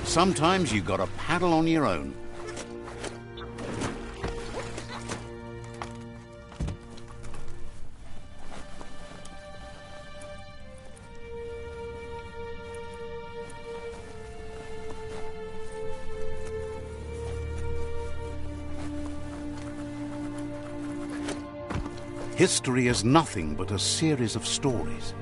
Sometimes you gotta paddle on your own. History is nothing but a series of stories.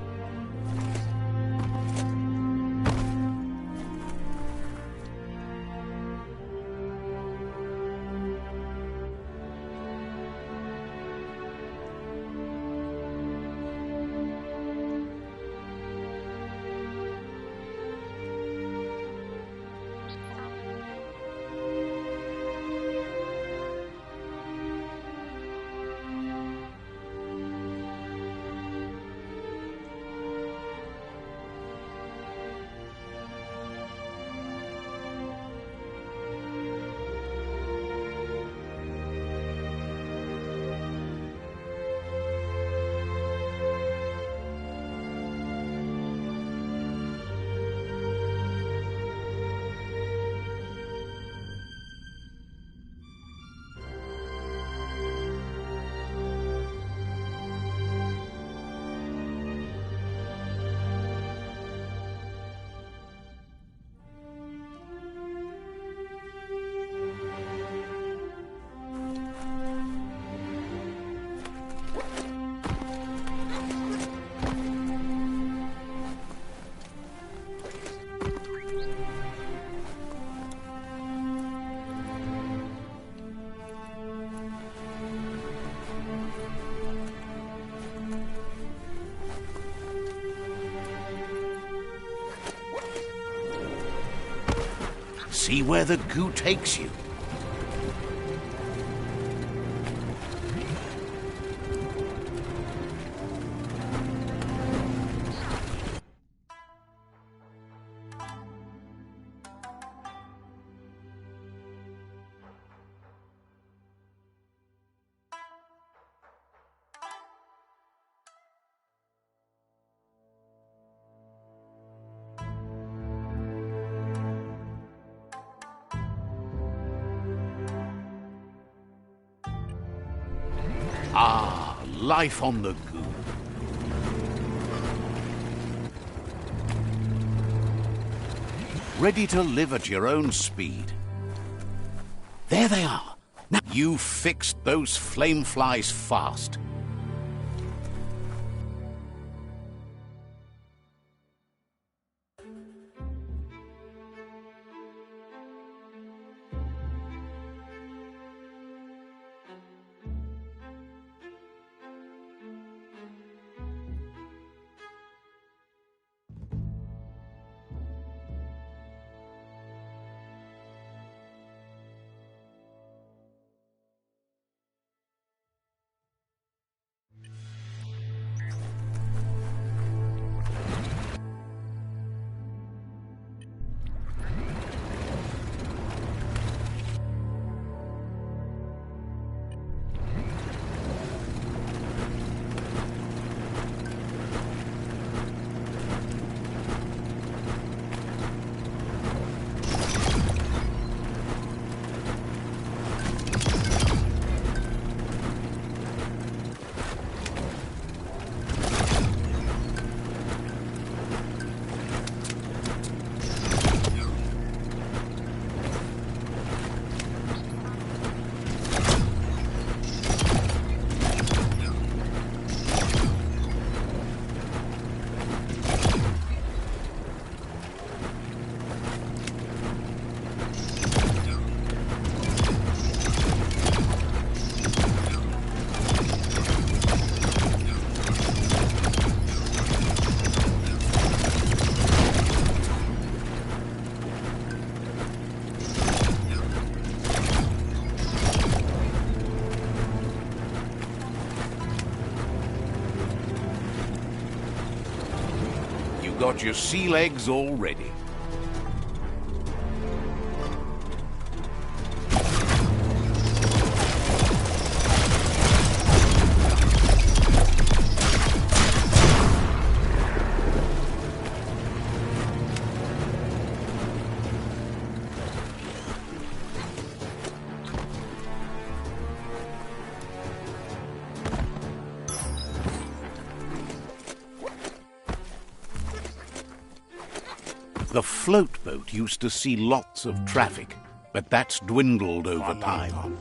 See where the goo takes you. Ah, life on the goo. Ready to live at your own speed. There they are. Now you fixed those flame flies fast. Got your sea legs all ready. The float boat used to see lots of traffic, but that's dwindled over time.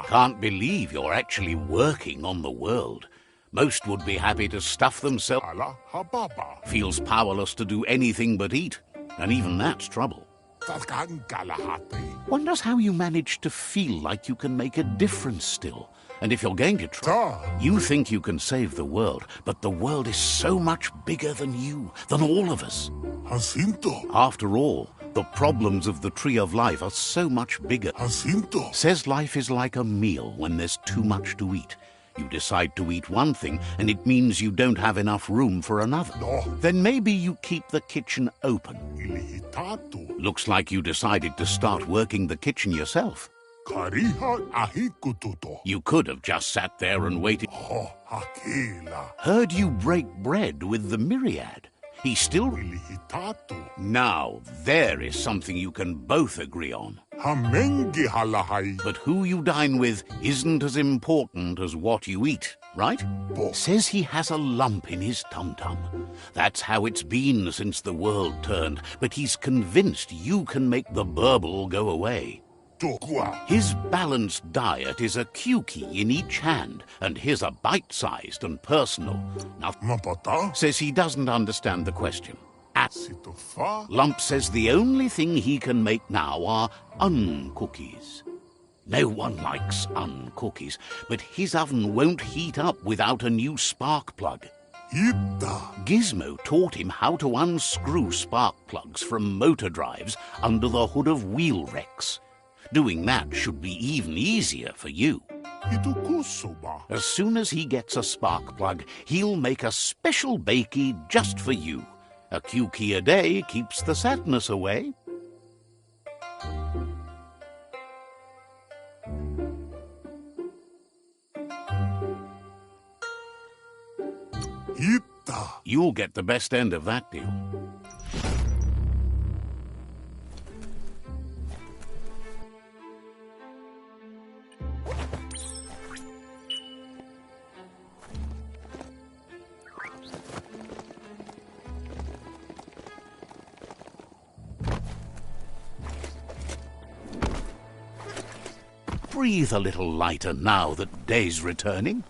Can't believe you're actually working on the world. Most would be happy to stuff themselves. Feels powerless to do anything but eat, and even that's trouble. Wonders how you manage to feel like you can make a difference still. And if you're going to try, you think you can save the world, but the world is so much bigger than you, than all of us. After all, the problems of the Tree of Life are so much bigger. Says life is like a meal when there's too much to eat. You decide to eat one thing, and it means you don't have enough room for another. Then maybe you keep the kitchen open. Looks like you decided to start working the kitchen yourself. You could have just sat there and waited. Heard you break bread with the myriad. He still... Now, there is something you can both agree on. But who you dine with isn't as important as what you eat, right? Says he has a lump in his tum-tum. That's how it's been since the world turned, but he's convinced you can make the burble go away. His balanced diet is a cue key in each hand, and his are bite-sized and personal. Now, says he doesn't understand the question. Lump says the only thing he can make now are un-cookies. No one likes un-cookies, but his oven won't heat up without a new spark plug. Gizmo taught him how to unscrew spark plugs from motor drives under the hood of wheel wrecks. Doing that should be even easier for you. As soon as he gets a spark plug, he'll make a special bakey just for you. A cue-key a day keeps the sadness away. You'll get the best end of that deal. Breathe a little lighter now that day's returning.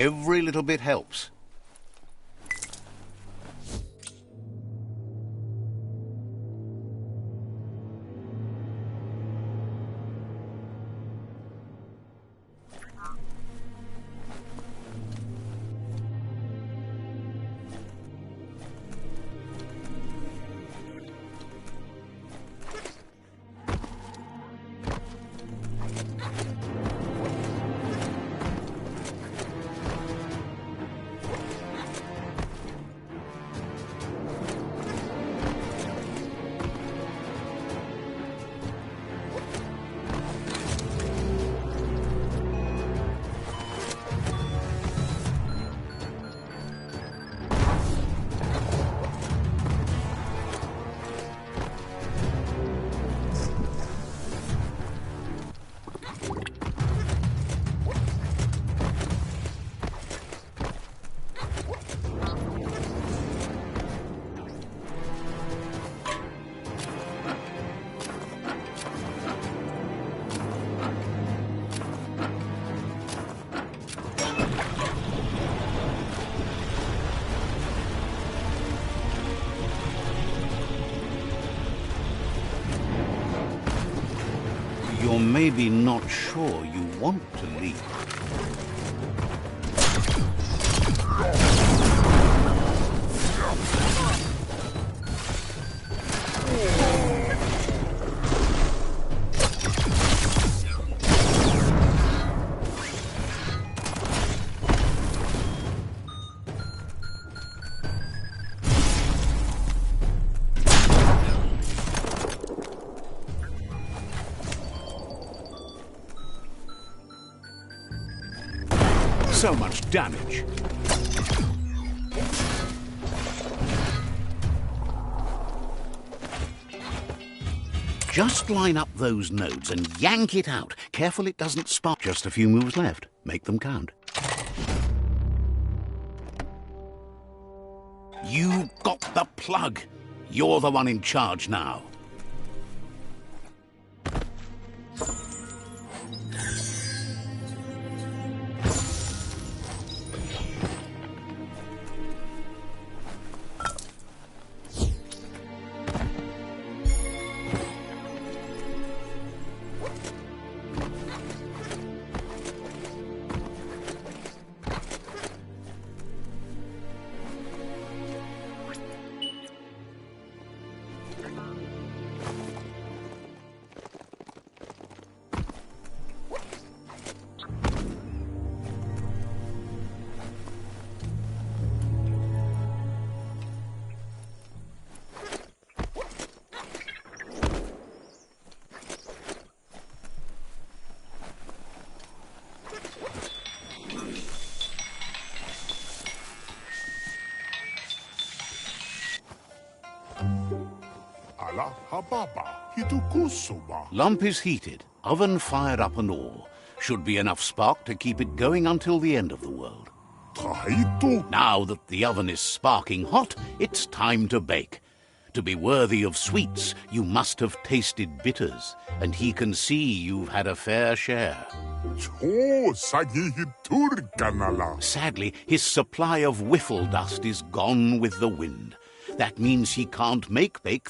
Every little bit helps. You're maybe not sure you want to leave. So much damage. Just line up those nodes and yank it out. Careful it doesn't spark. Just a few moves left. Make them count. You got the plug. You're the one in charge now. Lump is heated, oven fired up and all. Should be enough spark to keep it going until the end of the world. Now that the oven is sparking hot, it's time to bake. To be worthy of sweets, you must have tasted bitters, and he can see you've had a fair share. Sadly, his supply of whiffle dust is gone with the wind. That means he can't make bake.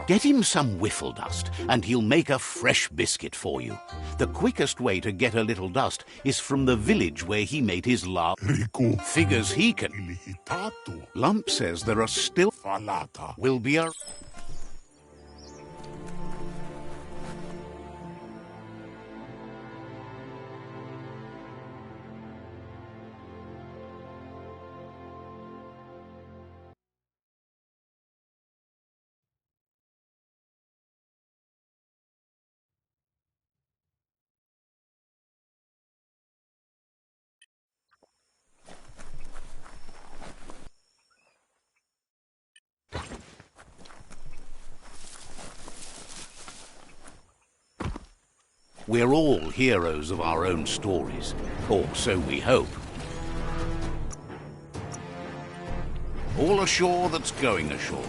Get him some whiffle dust, and he'll make a fresh biscuit for you. The quickest way to get a little dust is from the village where he made his last. Figures he can. Lump says there are still. Will be a. We're all heroes of our own stories, or so we hope. All ashore that's going ashore.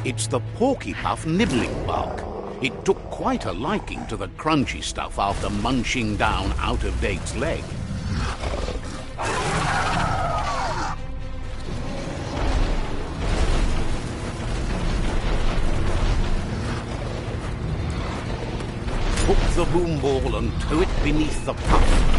It's the porky-puff nibbling bug. It took quite a liking to the crunchy stuff after munching down out-of-date's leg. Hook the boom ball and tow it beneath the puff.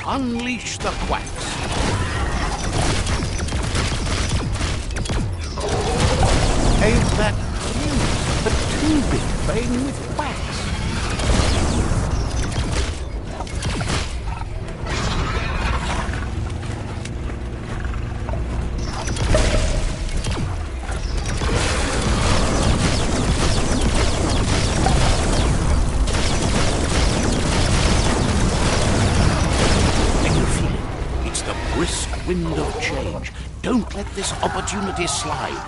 Unleash the quacks. Ain't that cute? A two-bit playing with quacks. Wind of change. Don't let this opportunity slide.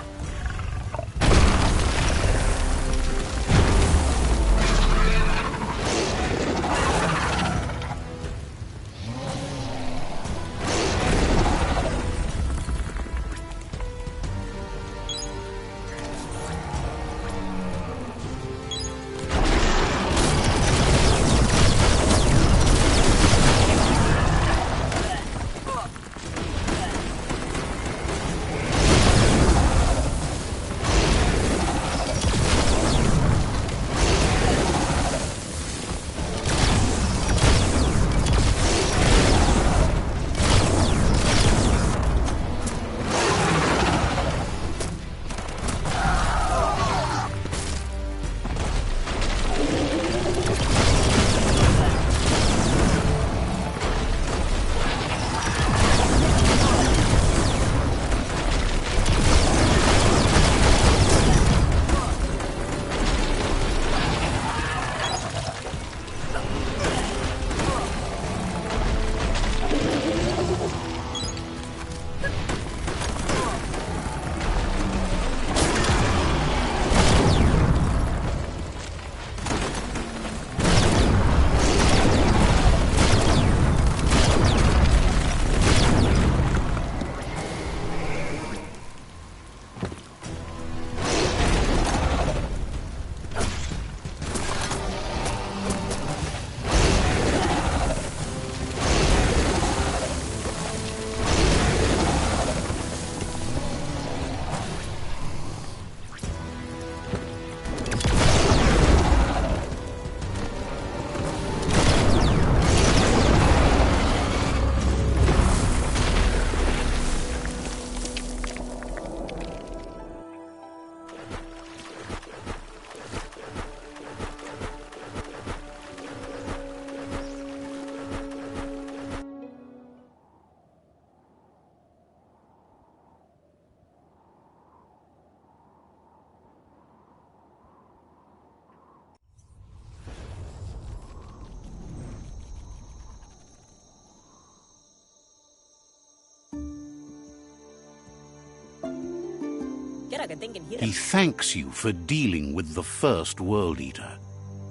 He thanks you for dealing with the first World Eater.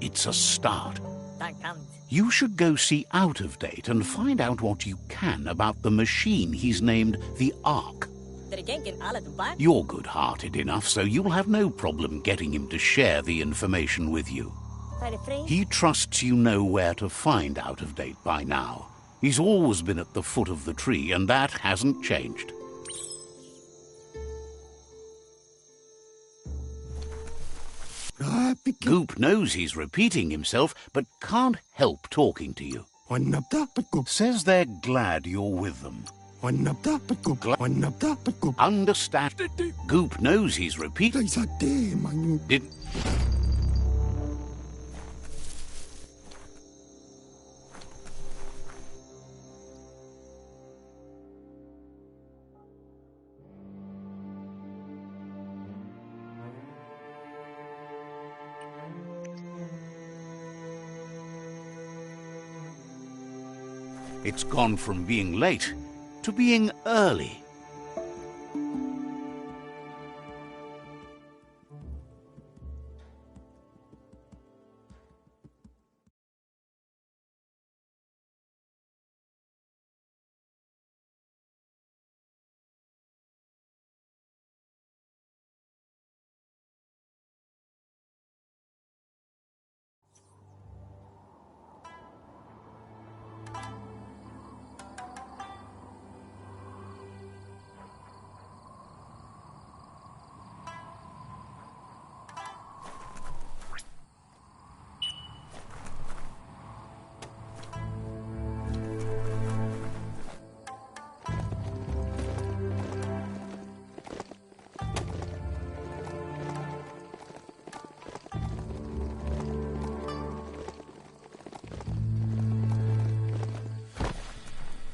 It's a start. You should go see Out of Date and find out what you can about the machine he's named the Ark. You're good-hearted enough, so you'll have no problem getting him to share the information with you. He trusts you know where to find Out of Date by now. He's always been at the foot of the tree, and that hasn't changed. Goop knows he's repeating himself, but can't help talking to you. Says they're glad you're with them. Understand? Goop knows he's repeating. It's gone from being late to being early.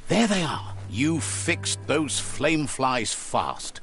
There they are. You fixed those flame flies fast.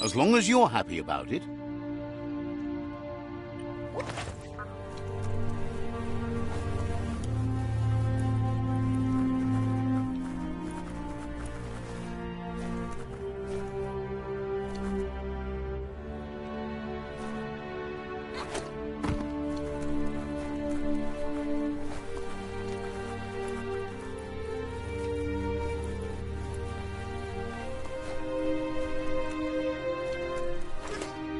As long as you're happy about it.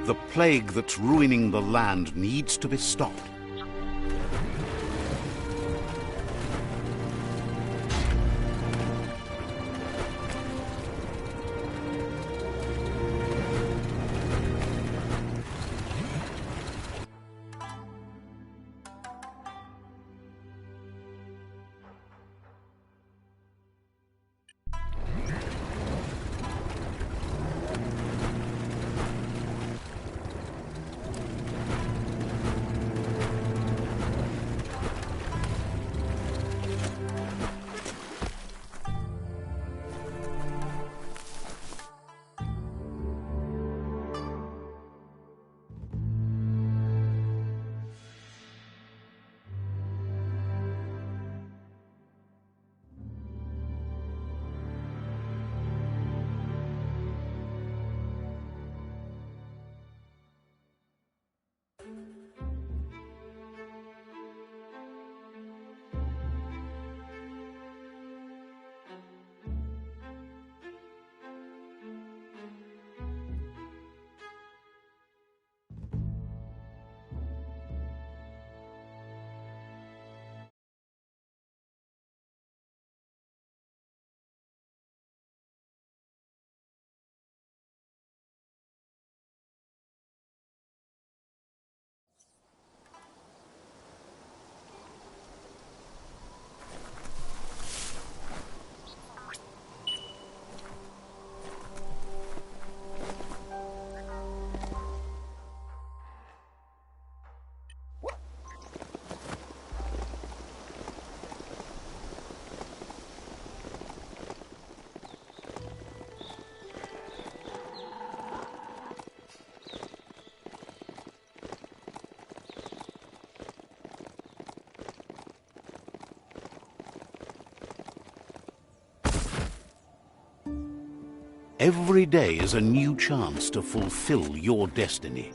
The plague that's ruining the land needs to be stopped. Every day is a new chance to fulfill your destiny.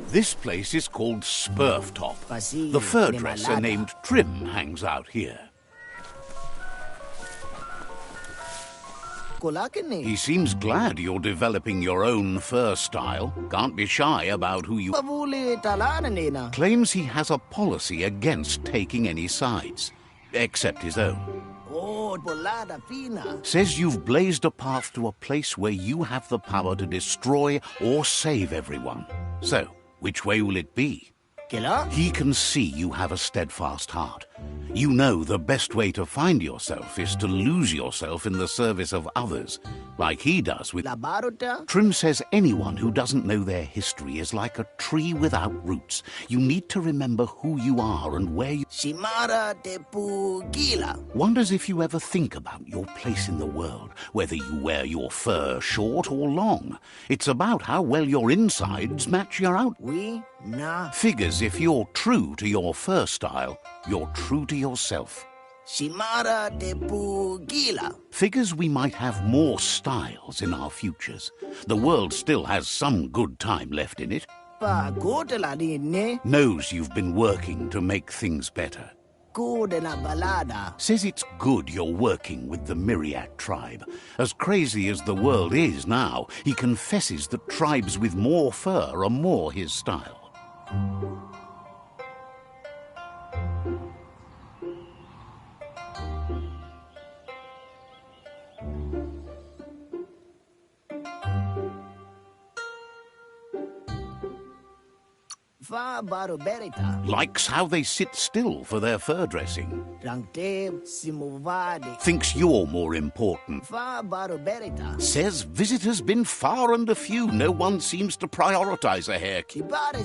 This place is called Spurftop. The fur dresser named Trim hangs out here. He seems glad you're developing your own fur style. Can't be shy about who you... Claims he has a policy against taking any sides, except his own. Says you've blazed a path to a place where you have the power to destroy or save everyone. So, which way will it be? He can see you have a steadfast heart. You know the best way to find yourself is to lose yourself in the service of others, like he does with... Trim says anyone who doesn't know their history is like a tree without roots. You need to remember who you are and where you... Wonders if you ever think about your place in the world, whether you wear your fur short or long. It's about how well your insides match your out... Figures if you're true to your fur style, you're true to yourself. Figures we might have more styles in our futures. The world still has some good time left in it. Knows you've been working to make things better. Says it's good you're working with the Myriad tribe. As crazy as the world is now, he confesses that tribes with more fur are more his style. Likes how they sit still for their fur dressing. Thinks you're more important. Says visitors been far and few. No one seems to prioritize a haircut.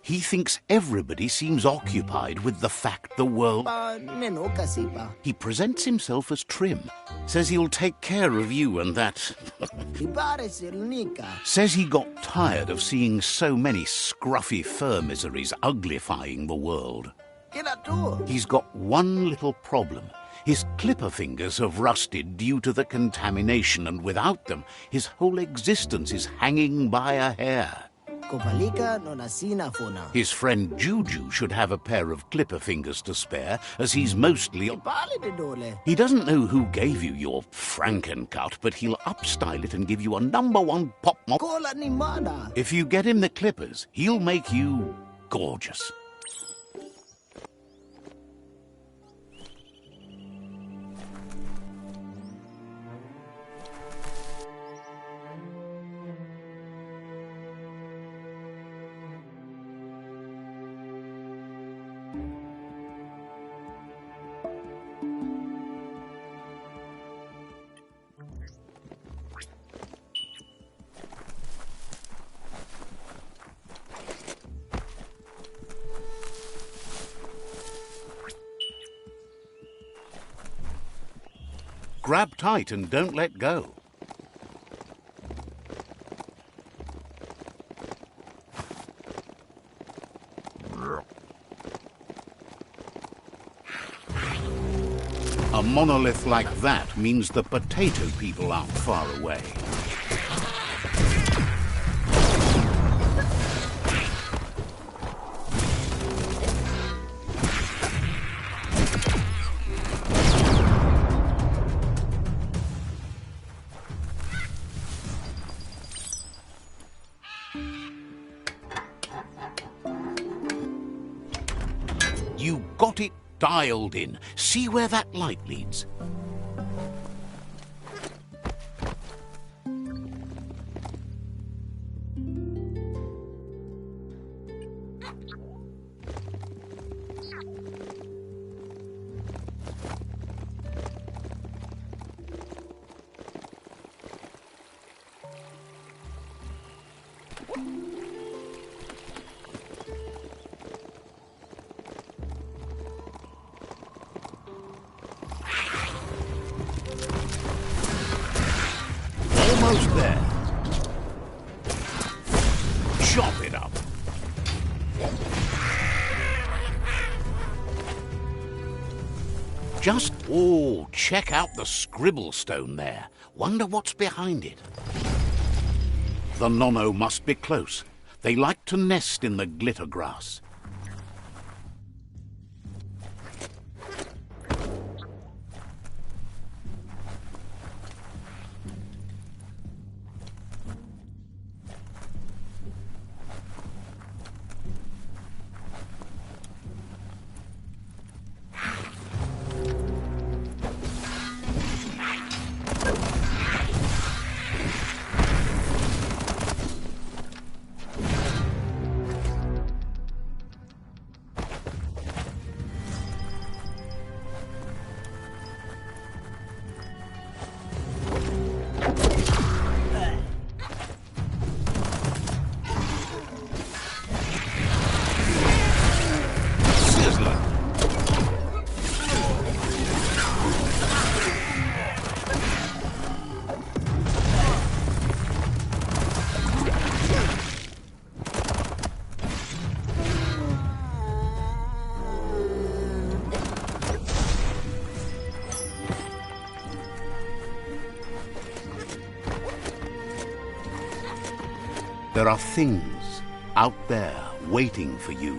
He thinks everybody seems occupied with the fact the world... He presents himself as Trim. Says he'll take care of you and that... Says he got tired of seeing so many scruffy fur miseries uglifying the world. He's got one little problem. His clipper fingers have rusted due to the contamination, and without them, his whole existence is hanging by a hair. His friend Juju should have a pair of clipper fingers to spare, as he's mostly... He doesn't know who gave you your Frankencut, but he'll upstyle it and give you a #1 pop... If you get him the clippers, he'll make you gorgeous. Grab tight and don't let go. A monolith like that means the potato people aren't far away. You got it dialed in. See where that light leads? Almost there. Chop it up. Oh, check out the scribble stone there. Wonder what's behind it. The nonno must be close. They like to nest in the glitter grass. There are things out there waiting for you.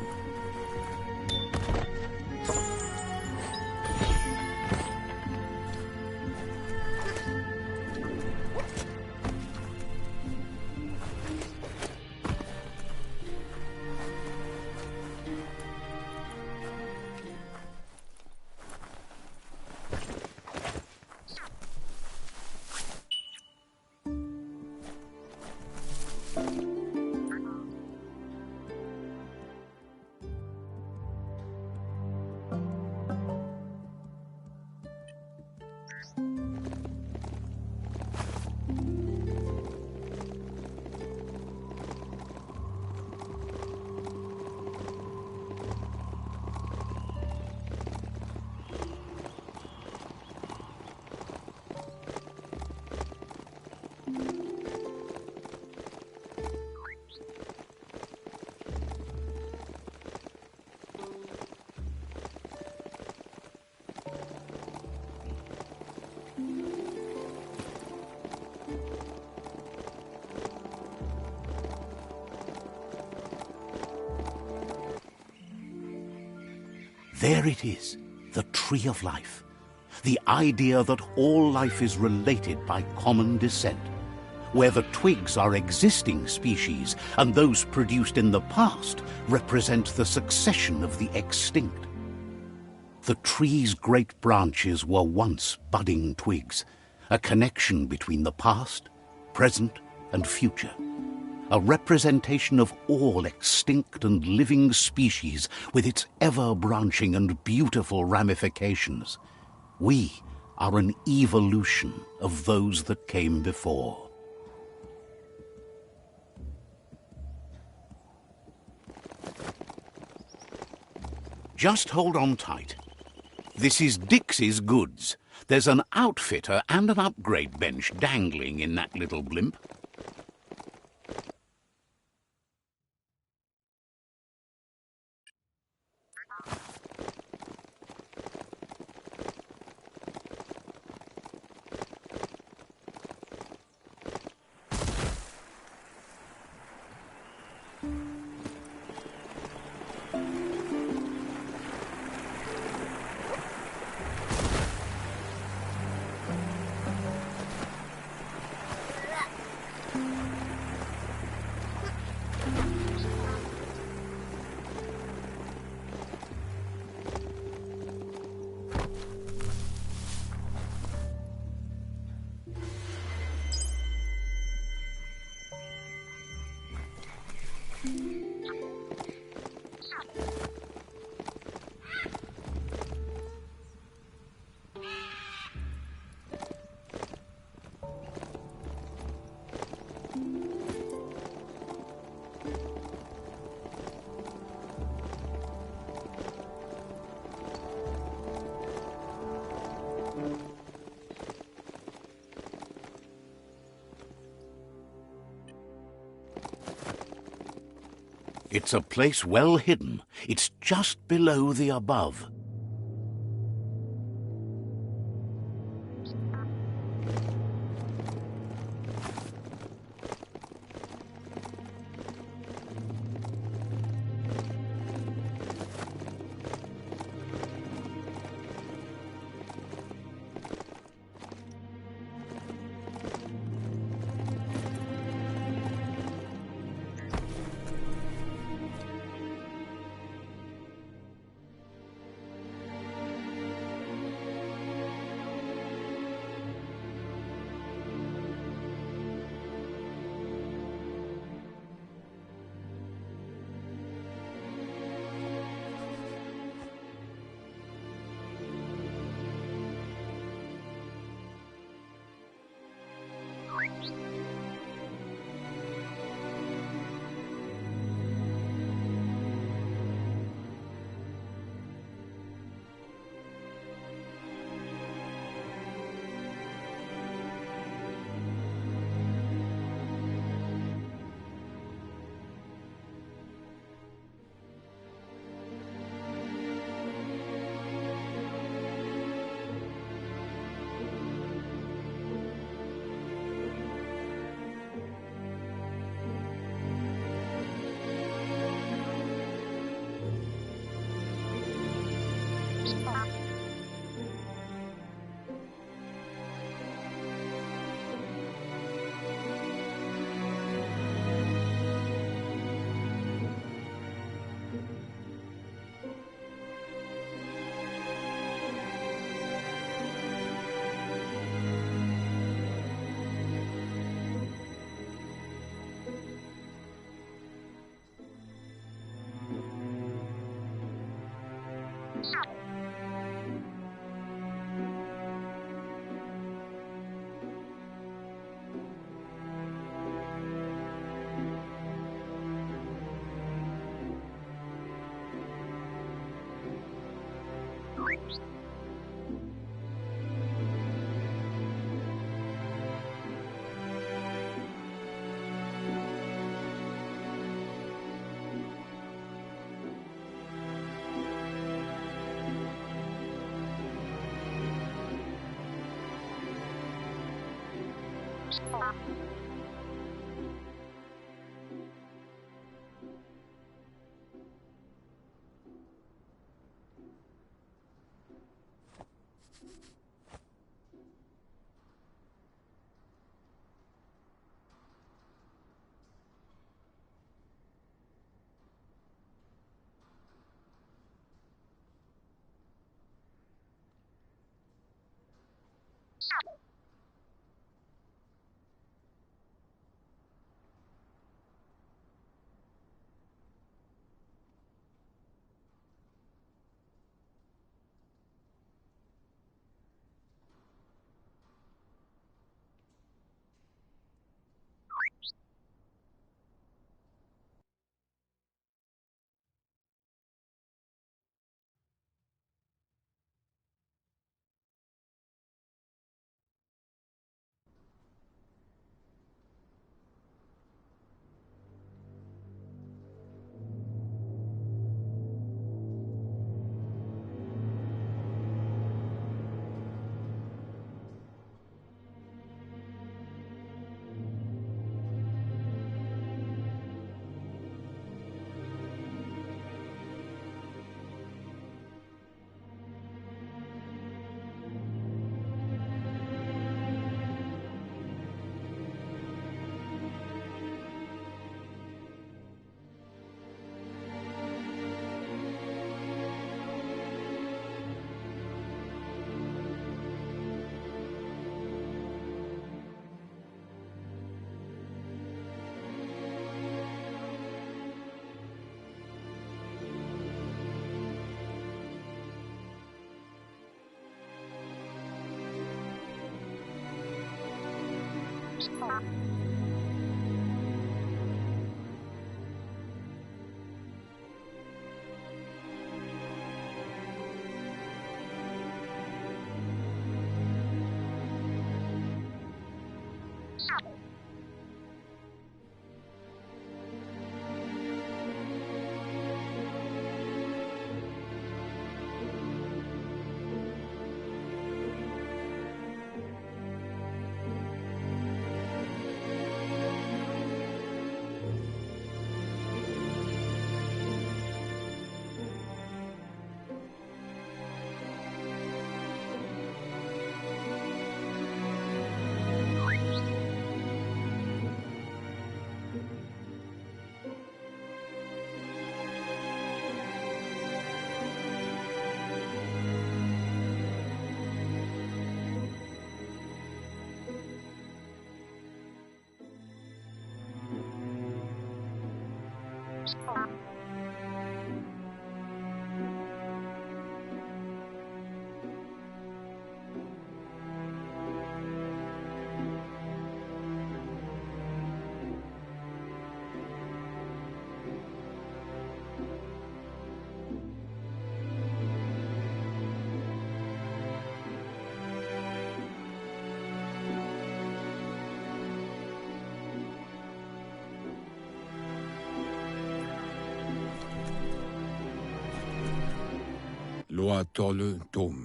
There it is, the tree of life. The idea that all life is related by common descent, where the twigs are existing species and those produced in the past represent the succession of the extinct. The tree's great branches were once budding twigs, a connection between the past, present, and future. A representation of all extinct and living species with its ever-branching and beautiful ramifications. We are an evolution of those that came before. Just hold on tight. This is Dixie's goods. There's an outfitter and an upgrade bench dangling in that little blimp. It's a place well hidden. It's just below the above.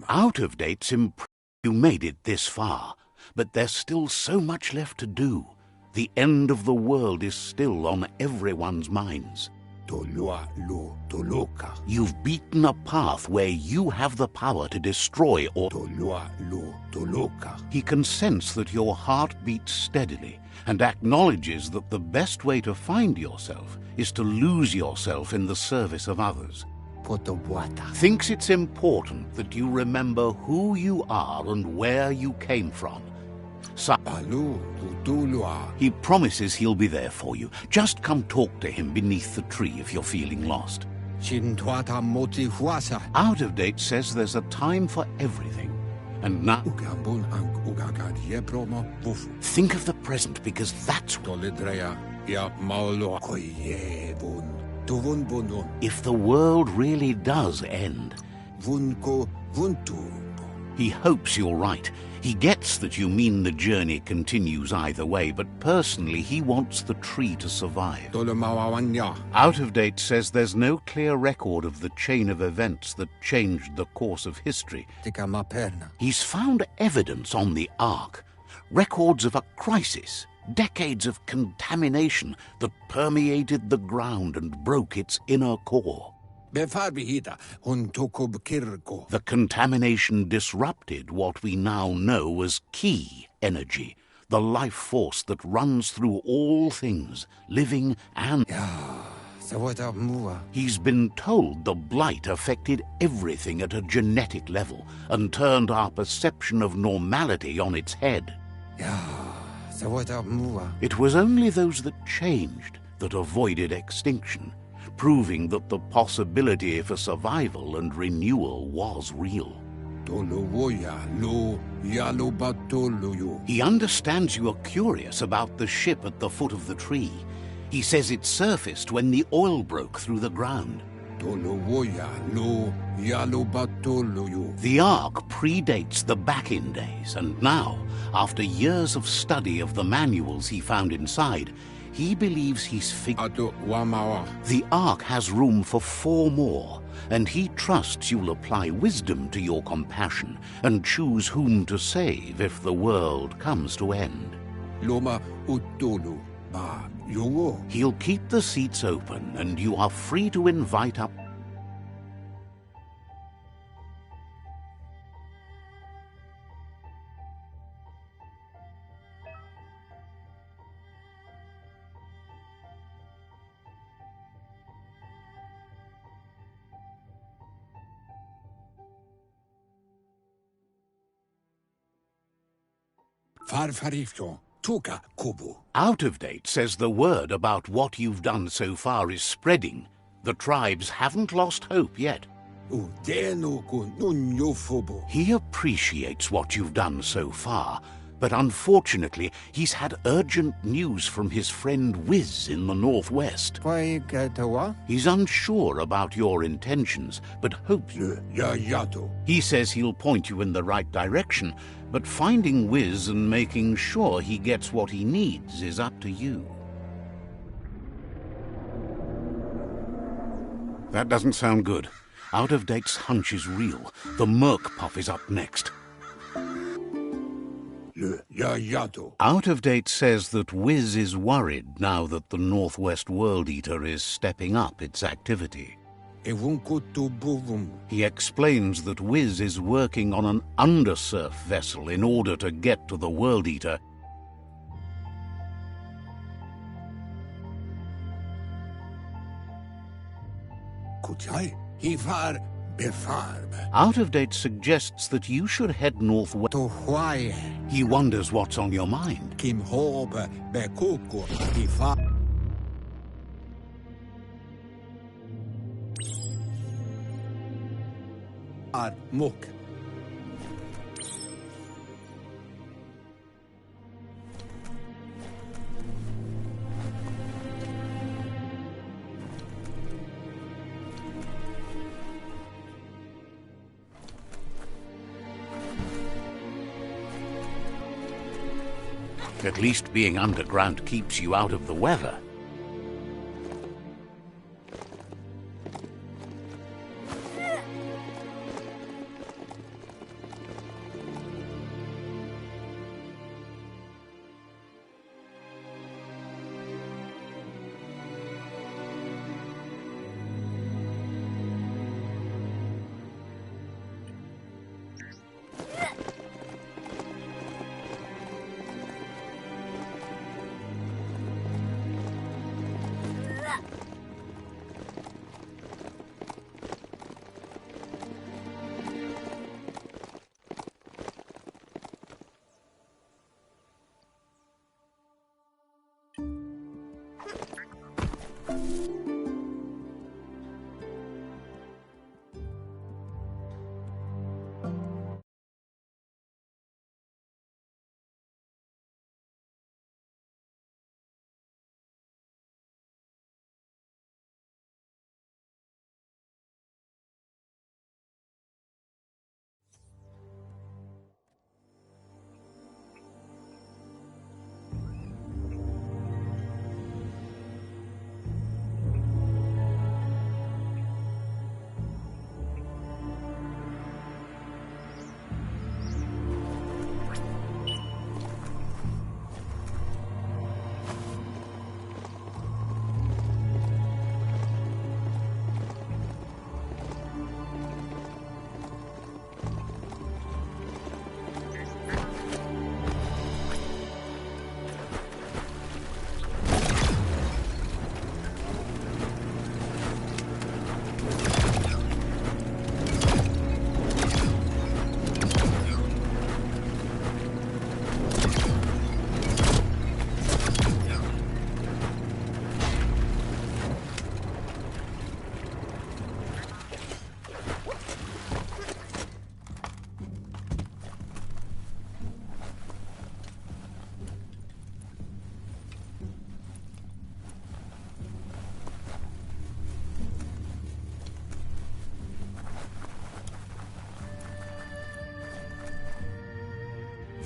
Out of date's you made it this far, but there's still so much left to do. The end of the world is still on everyone's minds. You've beaten a path where you have the power to destroy or... He can sense that your heart beats steadily and acknowledges that the best way to find yourself is to lose yourself in the service of others. Thinks it's important that you remember who you are and where you came from. He promises he'll be there for you. Just come talk to him beneath the tree if you're feeling lost. Out of Date says there's a time for everything. And now... Think of the present, because that's what... If the world really does end... He hopes you're right. He gets that you mean the journey continues either way, but personally he wants the tree to survive. Out of Date says there's no clear record of the chain of events that changed the course of history. He's found evidence on the Ark, records of a crisis, decades of contamination that permeated the ground and broke its inner core. The contamination disrupted what we now know as key energy, the life force that runs through all things, living and... He's been told the blight affected everything at a genetic level and turned our perception of normality on its head. It was only those that changed that avoided extinction, proving that the possibility for survival and renewal was real. He understands you are curious about the ship at the foot of the tree. He says it surfaced when the oil broke through the ground. The Ark predates the back-in days, and now, after years of study of the manuals he found inside, he believes he's figured... The Ark has room for 4 more, and he trusts you'll apply wisdom to your compassion and choose whom to save if the world comes to end. He'll keep the seats open, and you are free to invite up... Out of Date says the word about what you've done so far is spreading. The tribes haven't lost hope yet. He appreciates what you've done so far, but unfortunately he's had urgent news from his friend Wiz in the northwest. He's unsure about your intentions, but hopes... He says he'll point you in the right direction, but finding Wiz and making sure he gets what he needs is up to you. That doesn't sound good. Out of Date's hunch is real. The Merc Puff is up next. Out of Date says that Wiz is worried now that the Northwest World Eater is stepping up its activity. He explains that Wiz is working on an undersurf vessel in order to get to the World Eater. Out of Date suggests that you should head northwest. He wonders what's on your mind. At least being underground keeps you out of the weather.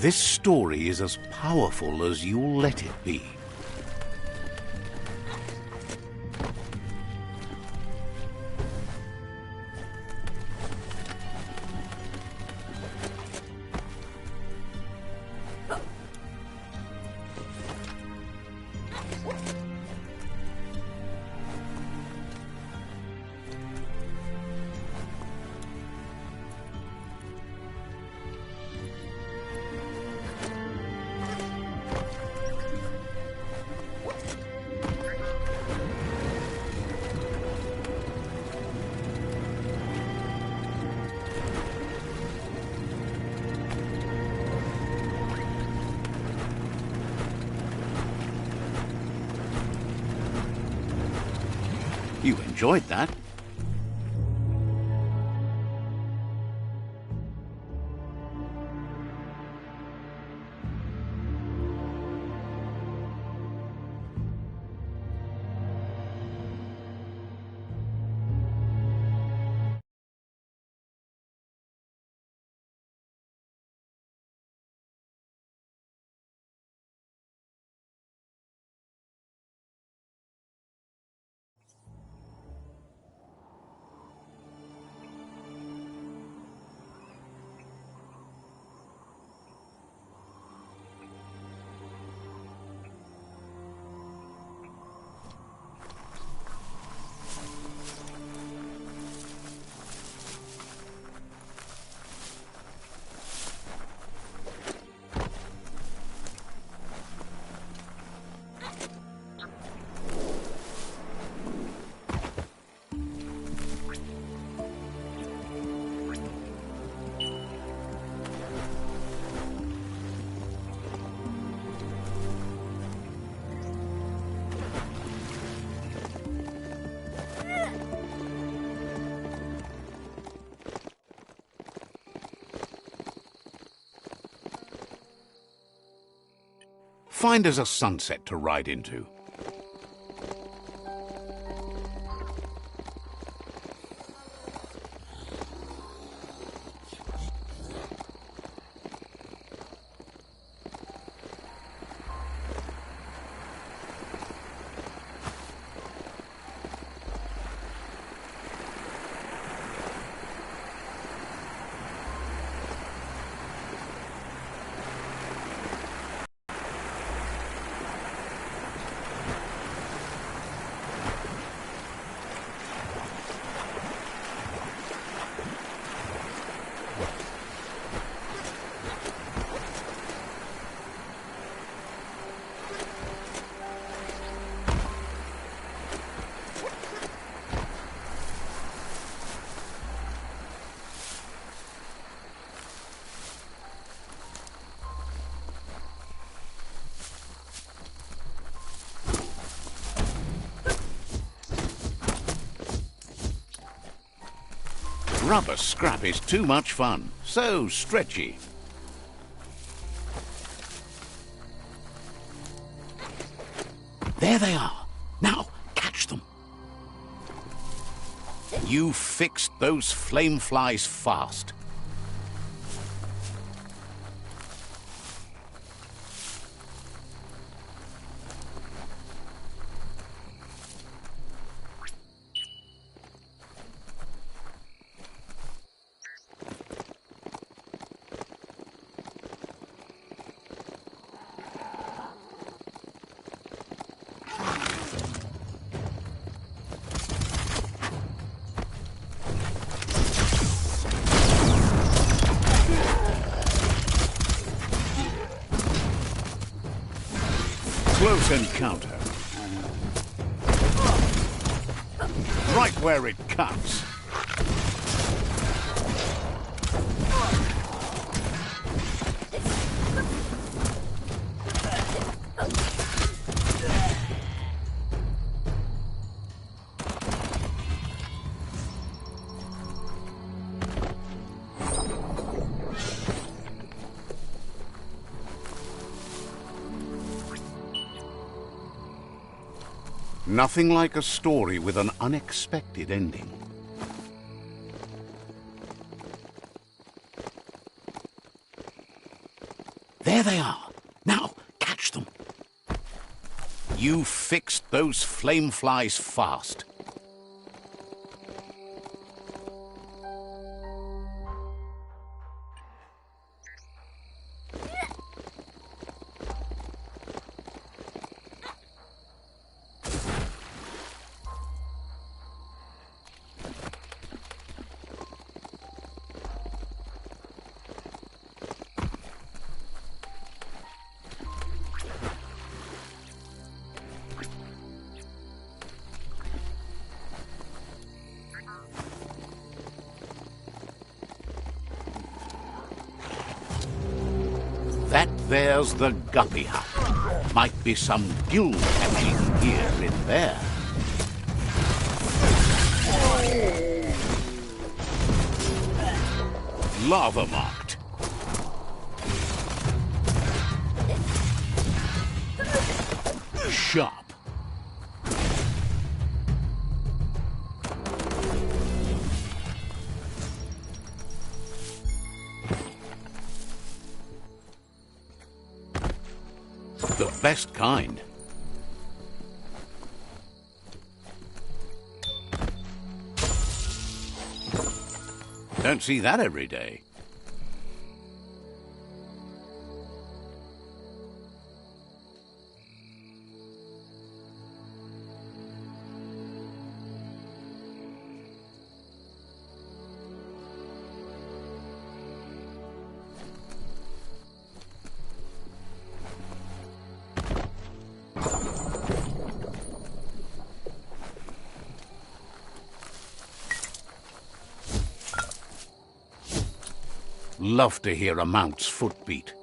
This story is as powerful as you'll let it be. You enjoyed that. Find us a sunset to ride into. Rubber scrap is too much fun, so stretchy. There they are. Now, catch them. You fixed those flame flies fast. Close encounter. Right where it cuts. Nothing like a story with an unexpected ending. There they are. Now, catch them. You fixed those flame flies fast. That there's the guppy hut. Might be some gill catching here in there. Lava marked. Sharp. The best kind. Don't see that every day. Love to hear a mount's footbeat.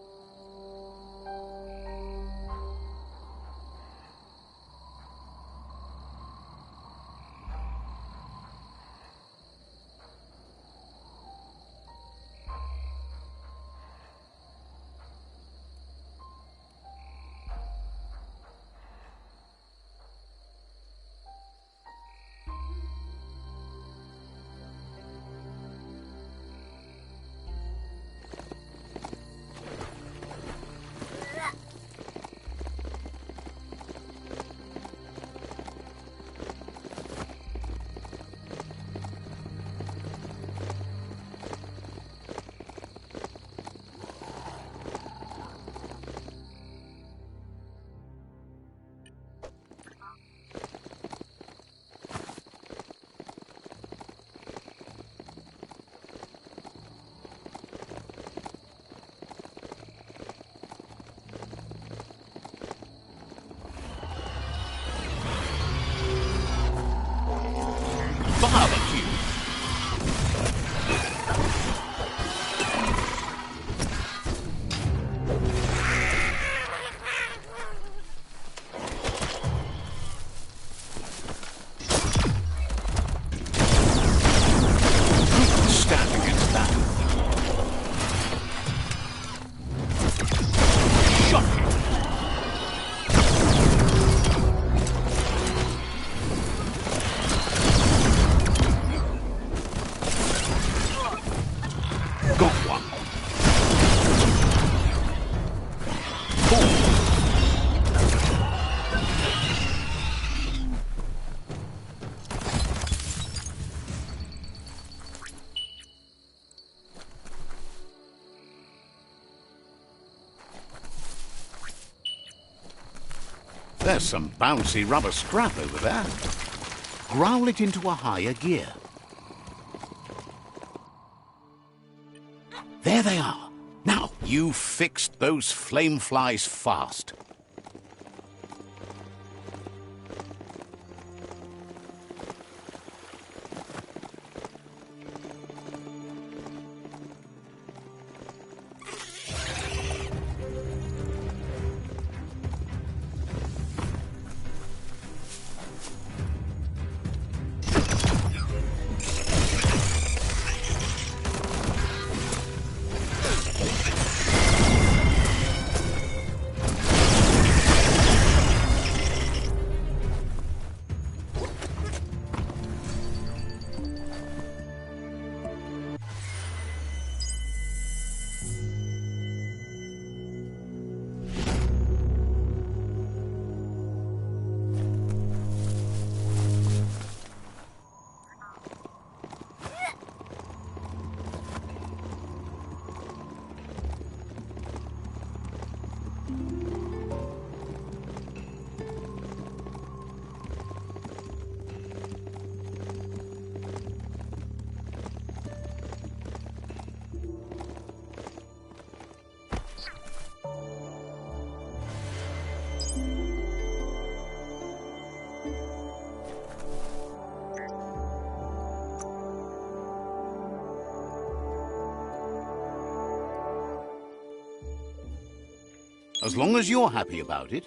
Barbecue. Stand against that. Shocking. Got one. There's some bouncy rubber scrap over there. Growl it into a higher gear. There they are. Now, you fixed those flame flies fast. As long as you're happy about it.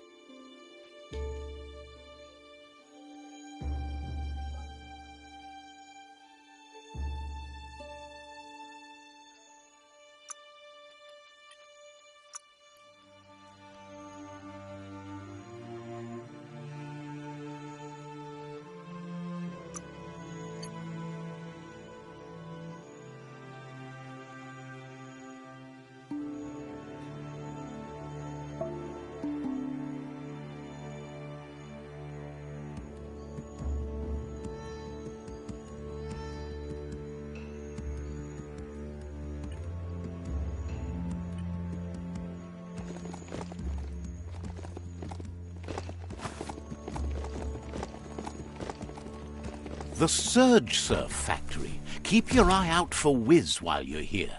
The Surge Surf Factory. Keep your eye out for Wiz while you're here.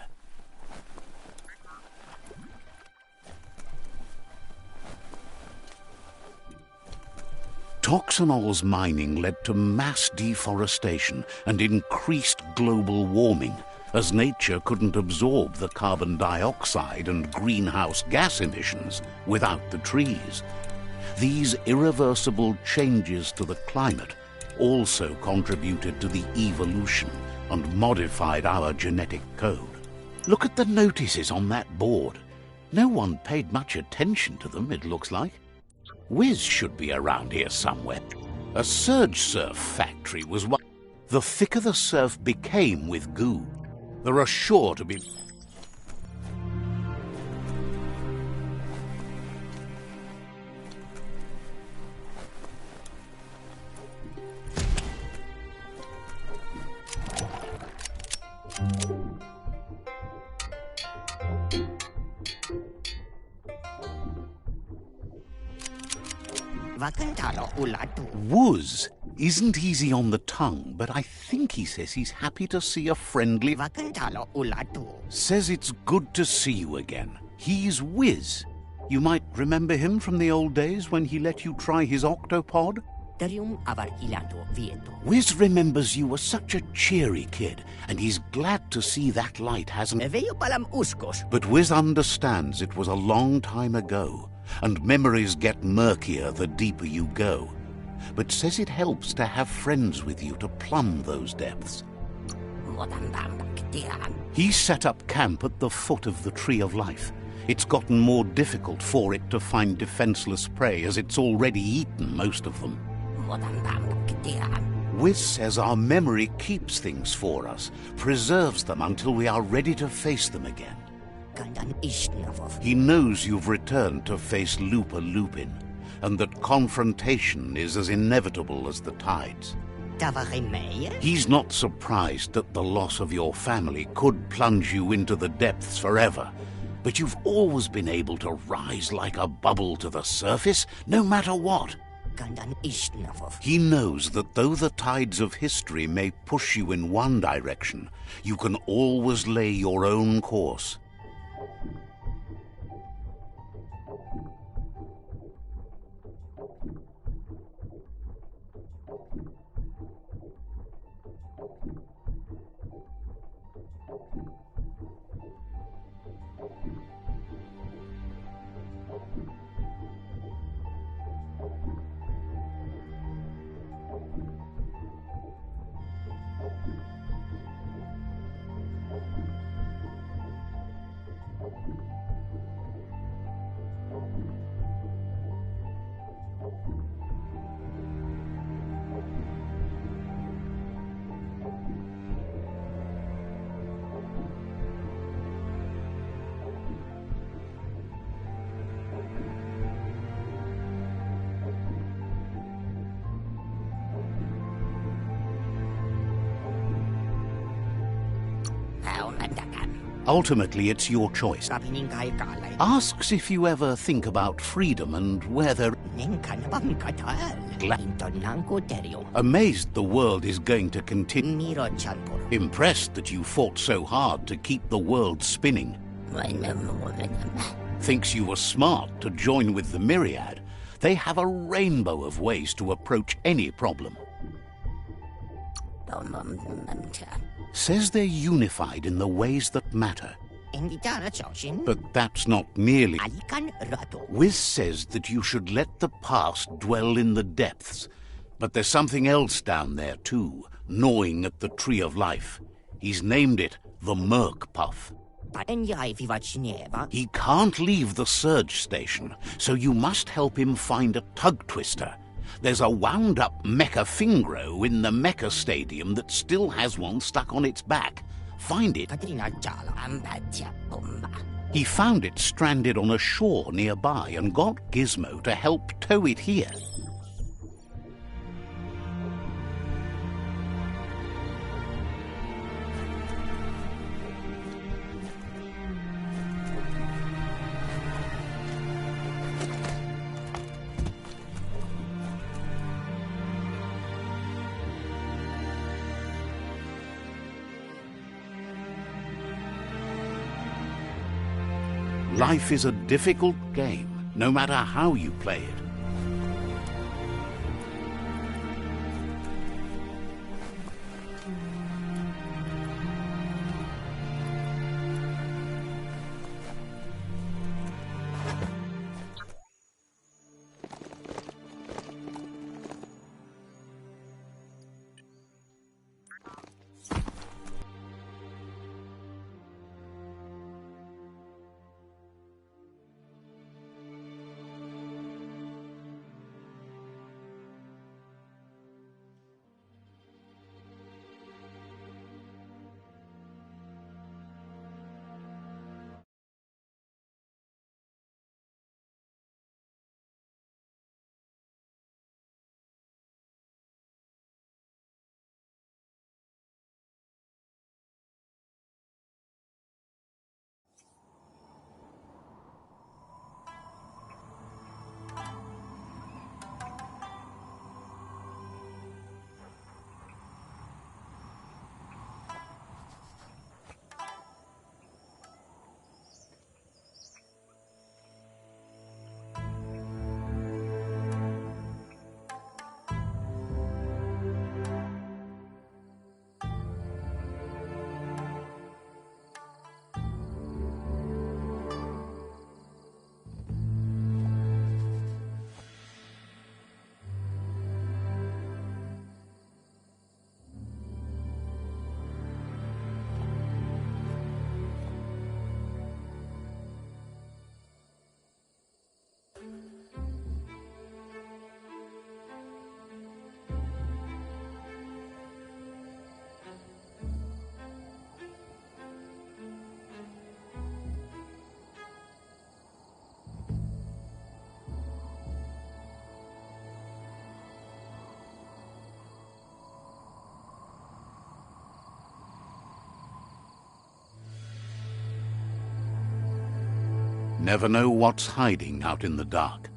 Toxanol's mining led to mass deforestation and increased global warming, as nature couldn't absorb the carbon dioxide and greenhouse gas emissions without the trees. These irreversible changes to the climate also contributed to the evolution and modified our genetic code. Look at the notices on that board. No one paid much attention to them, it looks like. Wiz should be around here somewhere. A surge surf factory was one. The thicker the surf became with goo, there are sure to be... Wuz isn't easy on the tongue, but I think he says he's happy to see a friendly... Says it's good to see you again. He's Wiz. You might remember him from the old days when he let you try his octopod? Wiz remembers you were such a cheery kid, and he's glad to see that light hasn't... But Wiz understands it was a long time ago, and memories get murkier the deeper you go, but says it helps to have friends with you to plumb those depths. He set up camp at the foot of the Tree of Life. It's gotten more difficult for it to find defenseless prey, as it's already eaten most of them. Wiz says our memory keeps things for us, preserves them until we are ready to face them again. He knows you've returned to face Lupa Lupin, and that confrontation is as inevitable as the tides. He's not surprised that the loss of your family could plunge you into the depths forever, but you've always been able to rise like a bubble to the surface, no matter what. He knows that though the tides of history may push you in one direction, you can always lay your own course. Ultimately, it's your choice. Asks if you ever think about freedom and whether... Amazed the world is going to continue. Impressed that you fought so hard to keep the world spinning. Thinks you were smart to join with the Myriad. They have a rainbow of ways to approach any problem. Says they're unified in the ways that matter. But that's not nearly... Wiz says that you should let the past dwell in the depths. But there's something else down there too, gnawing at the Tree of Life. He's named it the Merc Puff. He can't leave the Surge Station, so you must help him find a tug twister. There's a wound-up mecha Fingro in the mecha stadium that still has one stuck on its back. Find it. He found it stranded on a shore nearby and got Gizmo to help tow it here. Life is a difficult game, no matter how you play it. Never know what's hiding out in the dark.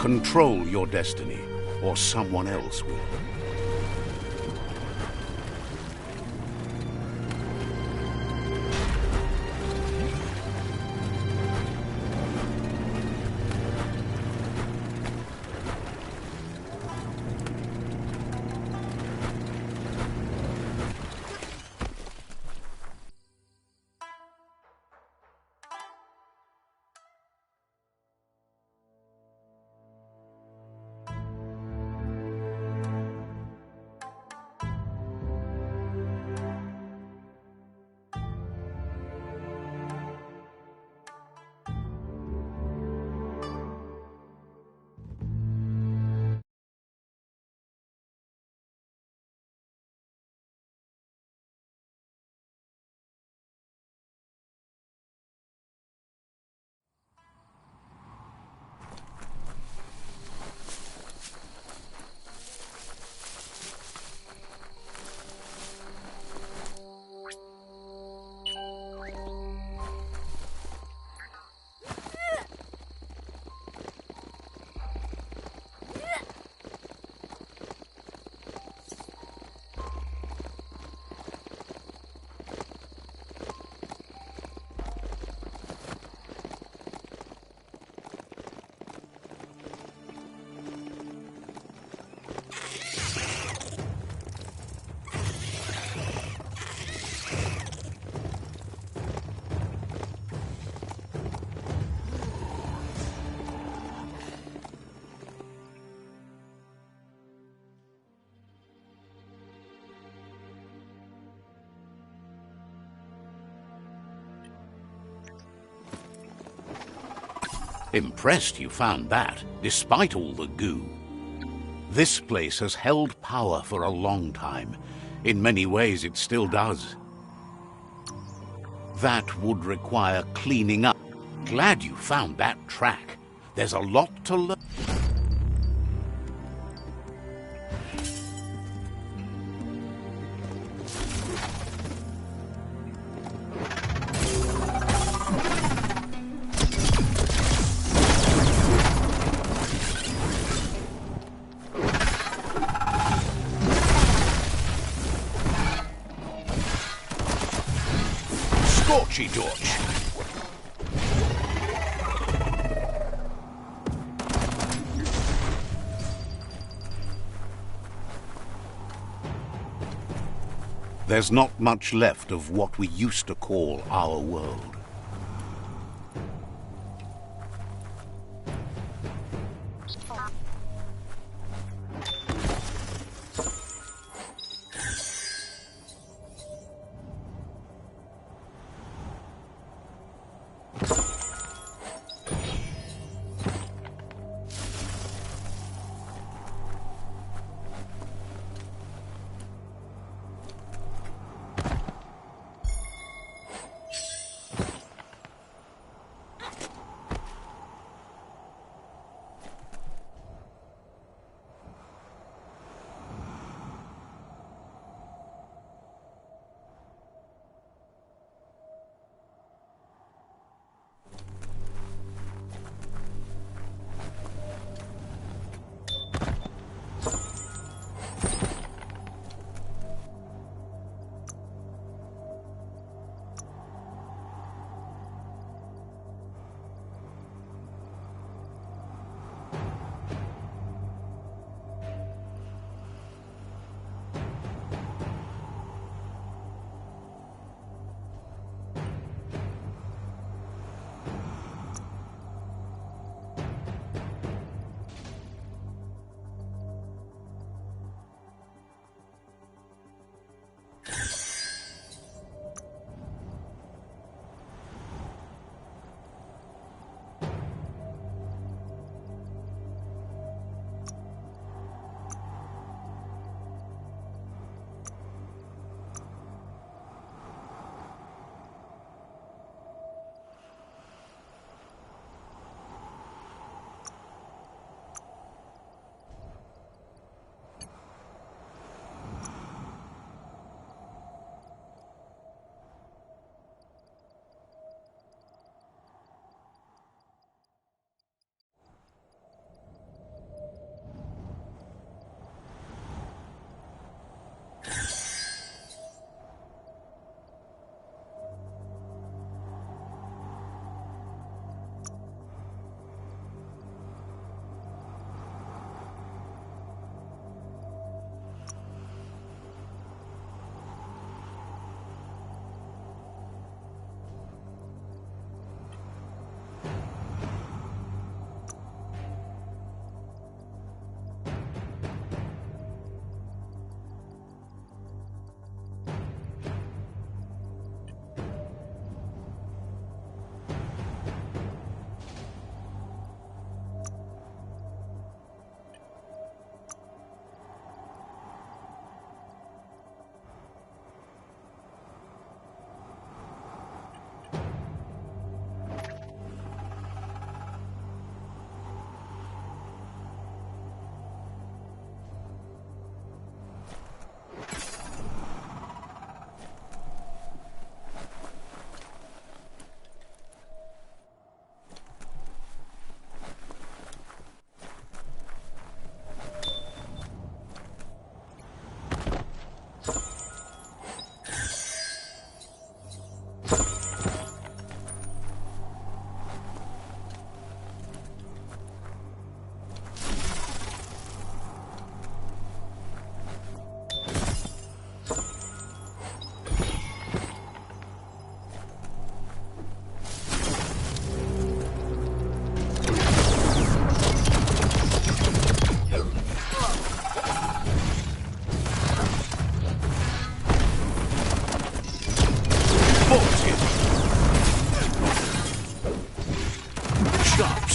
Control your destiny, or someone else will. Impressed you found that, despite all the goo. This place has held power for a long time. In many ways, it still does. That would require cleaning up. Glad you found that track. There's a lot to learn. Torch. There's not much left of what we used to call our world.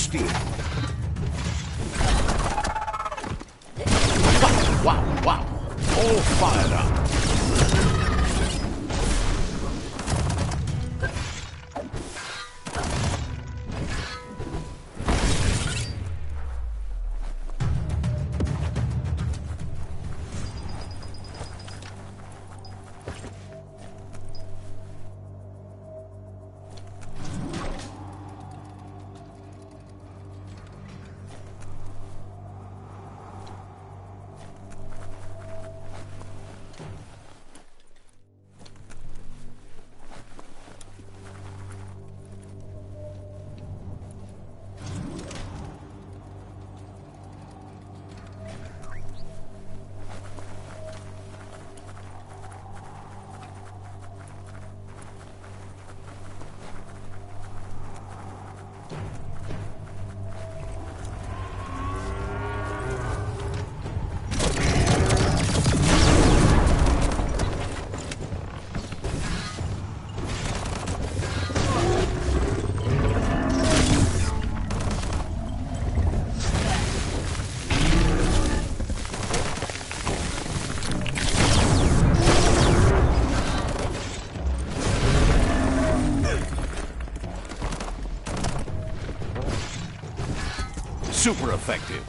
steel. Wow, wow. All fired up. Super effective.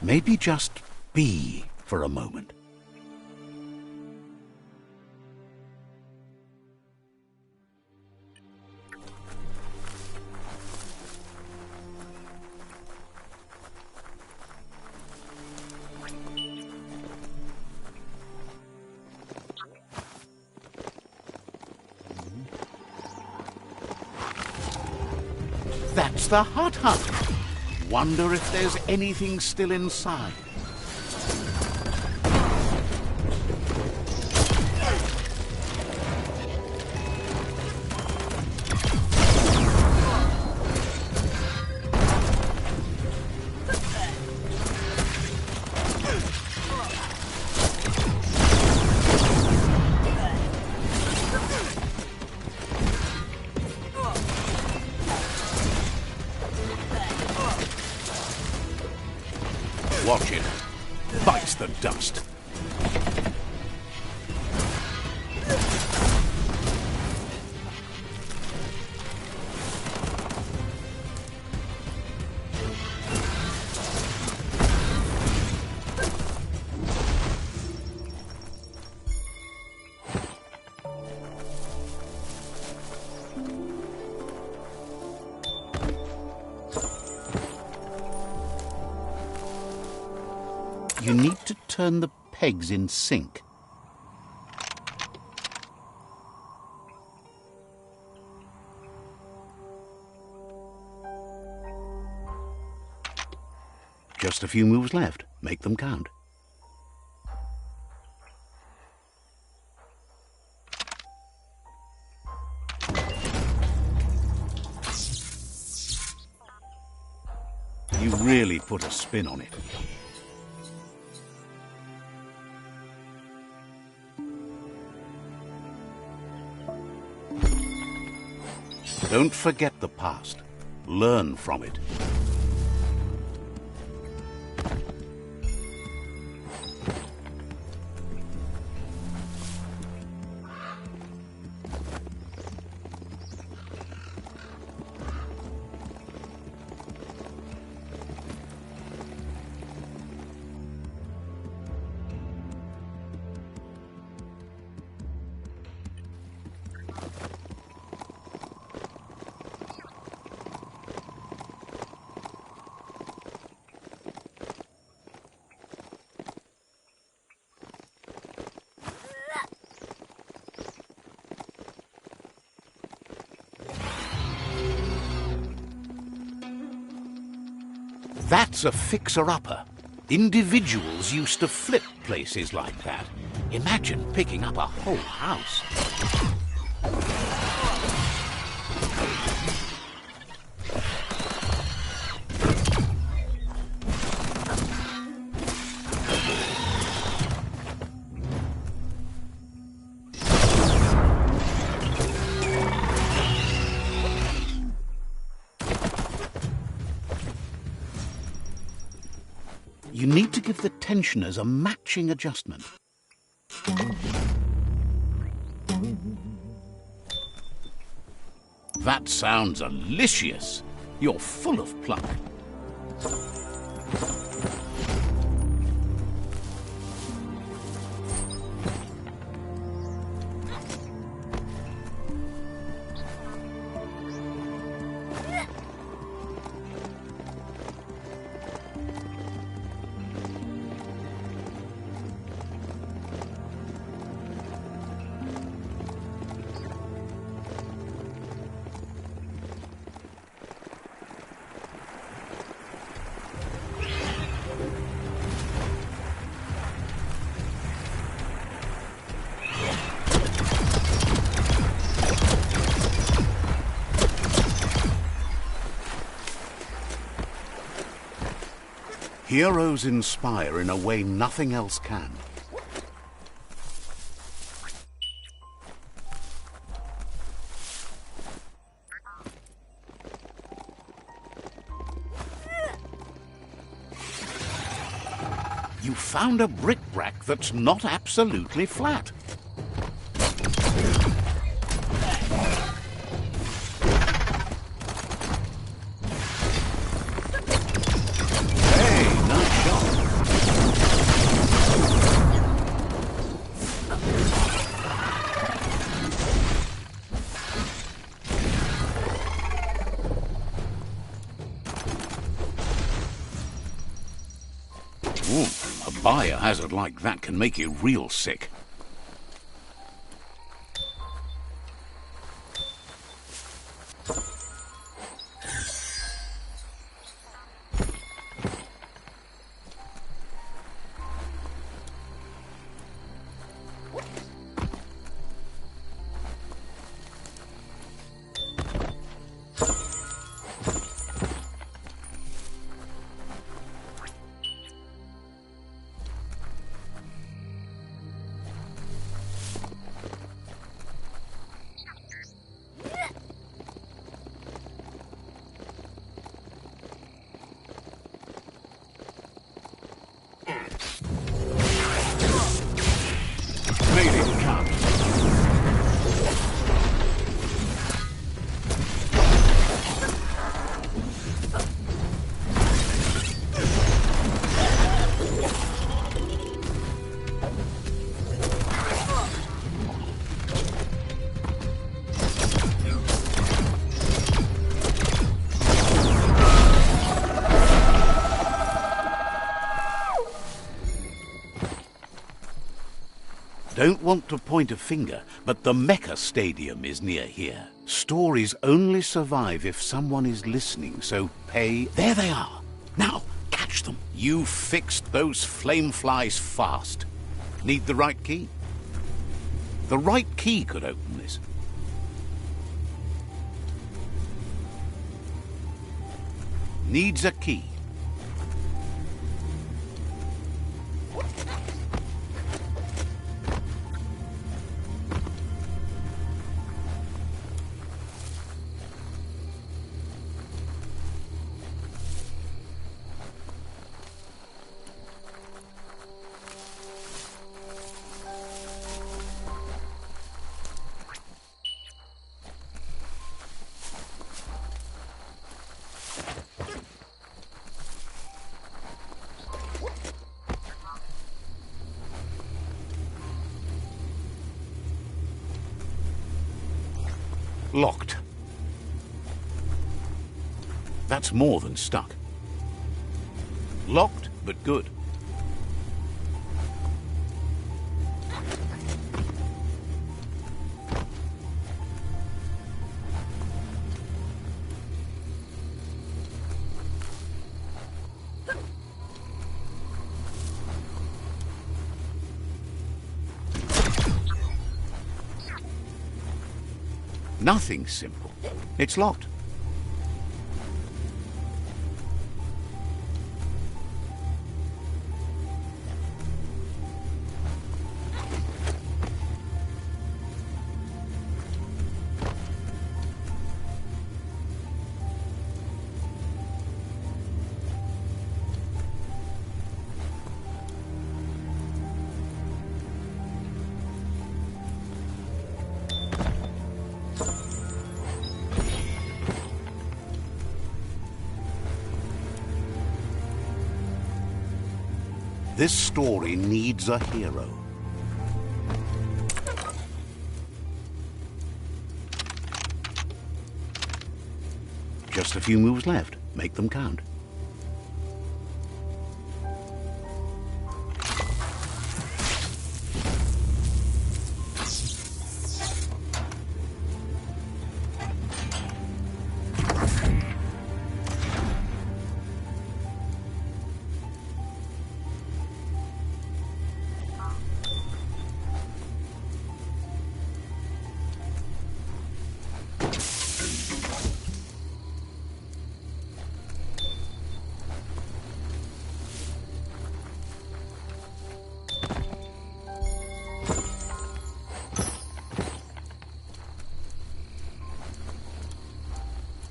Maybe just be for a moment. That's the hut. Wonder if there's anything still inside. watch it. Bites the dust. You need to turn the pegs in sync. Just a few moves left. Make them count. You really put a spin on it. Don't forget the past. Learn from it. That's a fixer-upper. Individuals used to flip places like that. Imagine picking up a whole house. You need to give the tensioners a matching adjustment. That sounds delicious. You're full of pluck. Heroes inspire in a way nothing else can. You found a bric-a-brac that's not absolutely flat. Ooh, a biohazard like that can make you real sick. Don't want to point a finger, but the Mecha Stadium is near here. Stories only survive if someone is listening, so pay... There they are! Now, catch them! You fixed those flame flies fast. Need the right key? The right key could open this. Needs a key. Locked. That's more than stuck. Locked, but good. Nothing simple. It's locked. This story needs a hero. Just a few moves left. Make them count.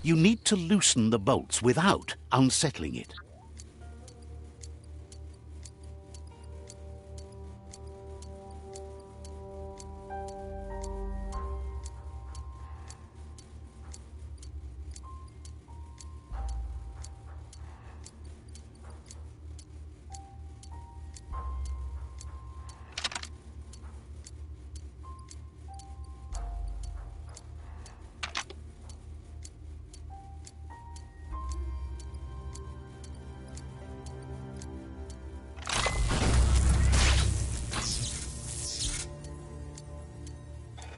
You need to loosen the bolts without unsettling it.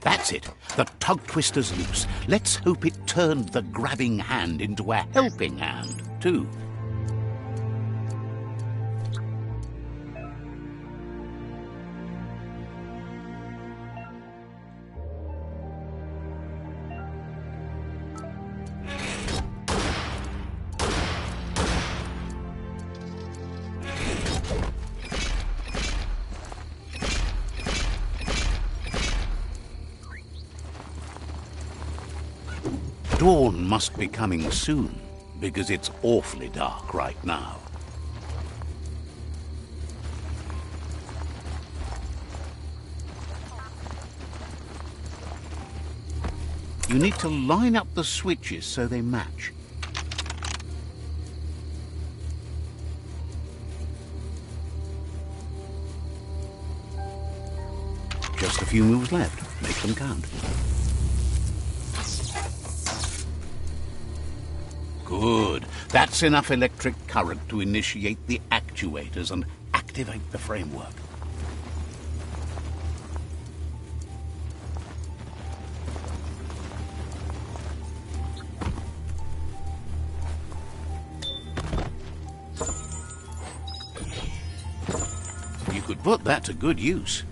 That's it. The tug twister's loose. Let's hope it turned the grabbing hand into a helping hand, too. Dawn must be coming soon, because it's awfully dark right now. You need to line up the switches so they match. Just a few moves left. Make them count. Good. That's enough electric current to initiate the actuators and activate the framework. could put that to good use.